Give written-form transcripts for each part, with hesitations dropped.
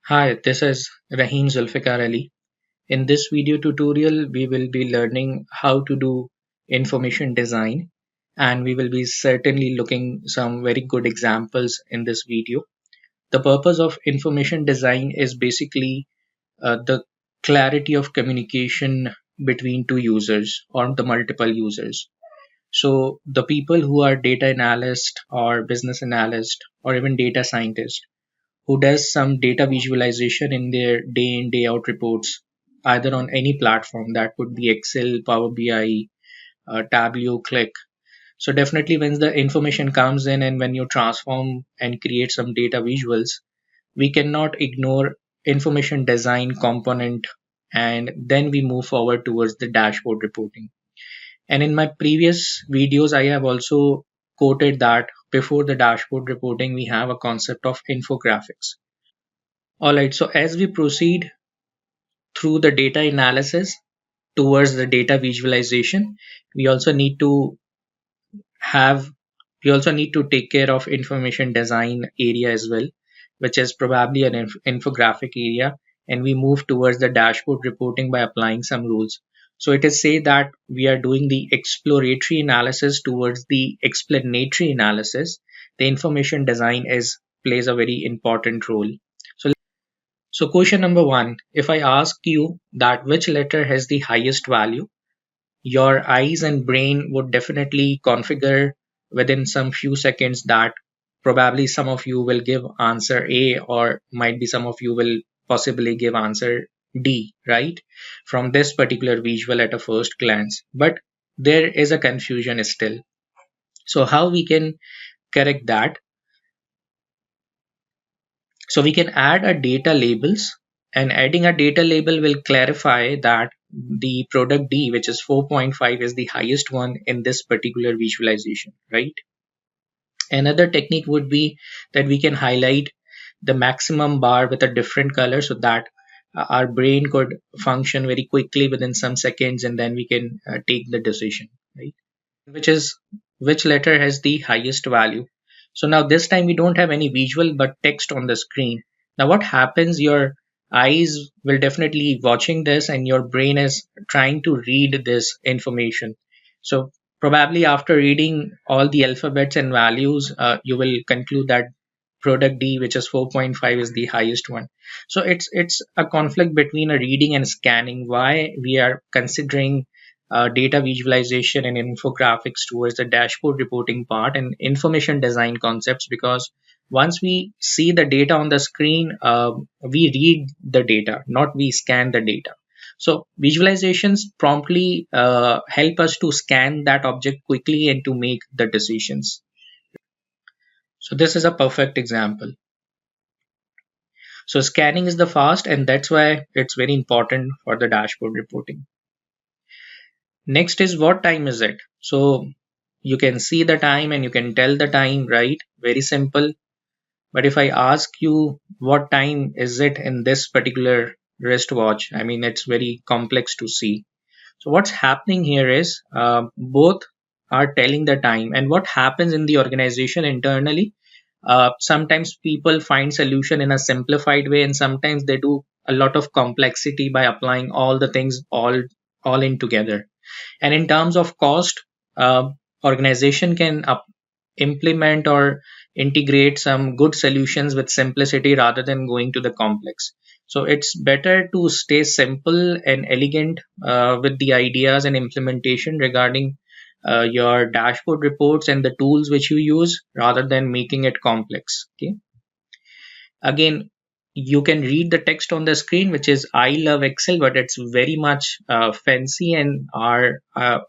Hi, this is Rahim Zulfiqar. In this video tutorial, we will be learning how to do information design, and we will be certainly looking some very good examples in this video. The purpose of information design is basically the clarity of communication between two users or the multiple users. So the people who are data analyst or business analyst or even data scientist who does some data visualization in their day in day out reports either on any platform that could be Excel, Power BI, Tableau, Qlik. So definitely when the information comes in and when you transform and create some data visuals, we cannot ignore information design component, and then we move forward towards the dashboard reporting. And in my previous videos, I have also quoted that before the dashboard reporting, we have a concept of infographics. Alright, so as we proceed through the data analysis towards the data visualization, we also need to have we also need to take care of information design area as well, which is probably an infographic area, and we move towards the dashboard reporting by applying some rules. So it is say that we are doing the exploratory analysis towards the explanatory analysis. The information design is plays a very important role. So question number one, if I ask you that which letter has the highest value, your eyes and brain would definitely configure within some few seconds that probably some of you will give answer A, or might be some of you will possibly give answer D, right? From this particular visual at a first glance. But there is a confusion still. So how we can correct that? So we can add a data labels, and adding a data label will clarify that the product D, which is 4.5, is the highest one in this particular visualization, right? Another technique would be that we can highlight the maximum bar with a different color so that our brain could function very quickly within some seconds, and then we can take the decision, right? Which is which letter has the highest value. So now this time we don't have any visual but text on the screen. Now what happens, your eyes will definitely watching this and your brain is trying to read this information. So probably after reading all the alphabets and values, you will conclude that product D, which is 4.5, is the highest one. So it's a conflict between a reading and scanning. Why we are considering data visualization and infographics towards the dashboard reporting part and information design concepts, because once we see the data on the screen, we read the data, not we scan the data. So visualizations promptly help us to scan that object quickly and to make the decisions. So this is a perfect example. So scanning is the fast, and that's why it's very important for the dashboard reporting. Next is what time is it? So you can see the time and you can tell the time, right? Very simple. But if I ask you what time is it in this particular wristwatch, I mean, it's very complex to see. So what's happening here is both are telling the time, and what happens in the organization internally. Sometimes people find solution in a simplified way, and sometimes they do a lot of complexity by applying all the things all in together. And in terms of cost, organization can implement or integrate some good solutions with simplicity rather than going to the complex. So it's better to stay simple and elegant with the ideas and implementation regarding your dashboard reports and the tools which you use rather than making it complex. Okay. Again, you can read the text on the screen, which is I love Excel, but it's very much fancy, and our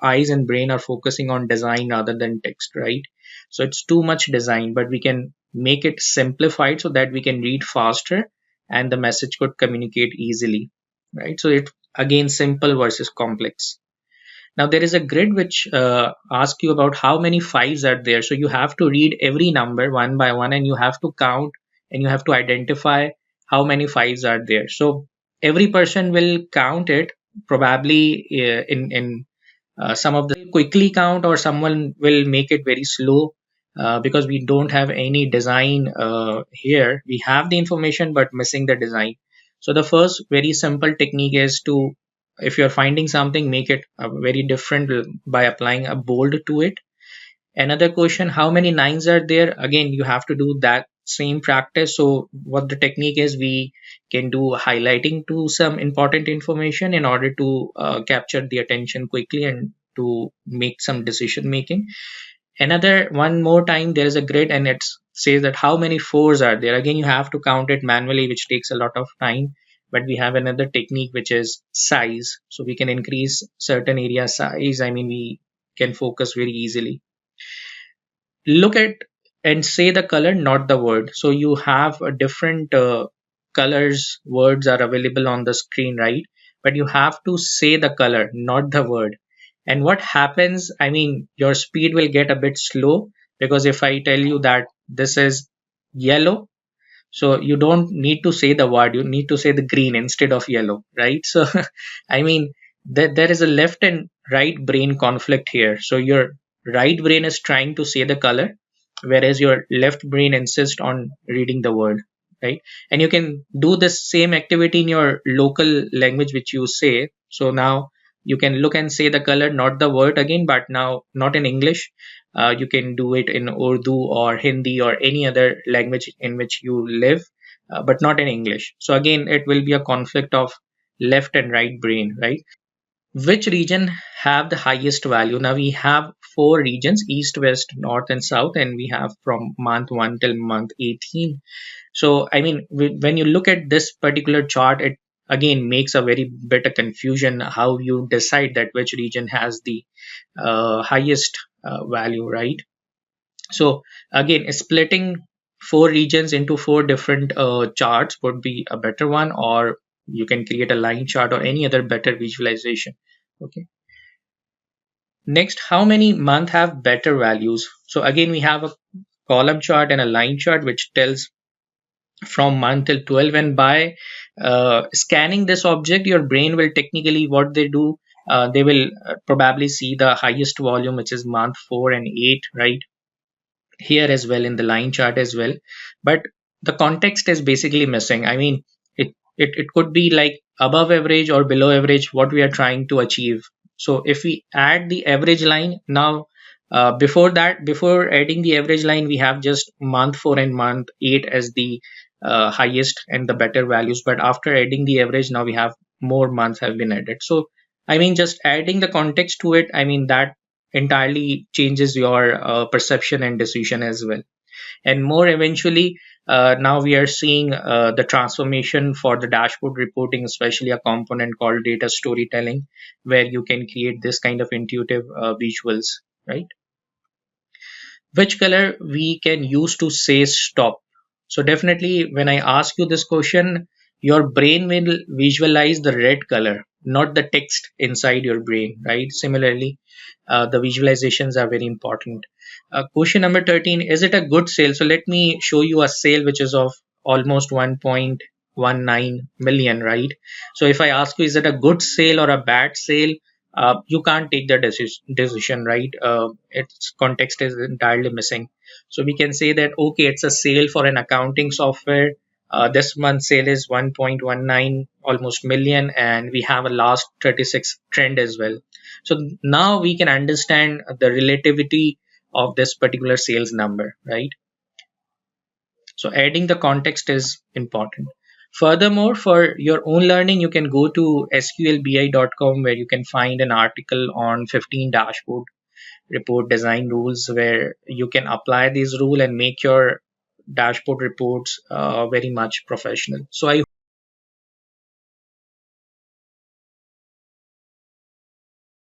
eyes and brain are focusing on design rather than text, right? So it's too much design, but we can make it simplified so that we can read faster and the message could communicate easily, right? So it again simple versus complex. Now there is a grid which asks you about how many fives are there. So you have to read every number one by one, and you have to count and you have to identify how many fives are there. So every person will count it probably in some of the quickly count, or someone will make it very slow. because we don't have any design here. We have the information but missing the design. So the first very simple technique is to, if you're finding something, make it very different by applying a bold to it. Another question, how many lines are there? Again, you have to do that same practice. So what the technique is, we can do highlighting to some important information in order to capture the attention quickly and to make some decision making. Another one more time, there is a grid and it says that how many fours are there. Again, you have to count it manually, which takes a lot of time. But we have another technique, which is size. So we can increase certain area size. I mean, we can focus very easily. Look at and say the color, not the word. So you have a different colors, words are available on the screen, right? But you have to say the color, not the word. And what happens, I mean, your speed will get a bit slow, because if I tell you that this is yellow, so you don't need to say the word, you need to say the green instead of yellow, right? So I mean, there is a left and right brain conflict here. So your right brain is trying to say the color, whereas your left brain insists on reading the word, right? And you can do this same activity in your local language which you say. So now you can look and say the color, not the word again, but now not in English. You can do it in Urdu or Hindi or any other language in which you live, but not in English. So again, it will be a conflict of left and right brain, right? Which region have the highest value? Now we have four regions: east, west, north, and south, and we have from month 1 till month 18. So I mean, when you look at this particular chart, it again makes a very bit of confusion how you decide that which region has the highest value, right? So again, splitting four regions into four different charts would be a better one, or you can create a line chart or any other better visualization. Okay. Next, how many month have better values? So again, we have a column chart and a line chart which tells from month till 12, and by scanning this object, your brain will technically, what they do, they will probably see the highest volume, which is month 4 and 8, right? Here as well, in the line chart as well. But the context is basically missing. I mean, it could be like above average or below average, what we are trying to achieve. So if we add the average line now, before that, before adding the average line, we have just month 4 and month 8 as the highest and the better values. But after adding the average, now we have more months have been added. So I mean, just adding the context to it, I mean, that entirely changes your perception and decision as well. And more eventually, now we are seeing the transformation for the dashboard reporting, especially a component called data storytelling, where you can create this kind of intuitive visuals, right? Which color we can use to say stop? So definitely, when I ask you this question, your brain will visualize the red color, not the text inside your brain, right? Similarly, the visualizations are very important. Question number 13, is it a good sale? So let me show you a sale which is of almost 1.19 million, right? So if I ask you, is it a good sale or a bad sale? You can't take the decision, right? Its context is entirely missing. So we can say that, okay, it's a sale for an accounting software. This month sale is 1.19 almost million, and we have a last 36 trend as well. So now we can understand the relativity of this particular sales number, right? So adding the context is important. Furthermore, for your own learning, you can go to sqlbi.com, where you can find an article on 15 dashboard report design rules, where you can apply these rules and make your dashboard reports very much professional. So I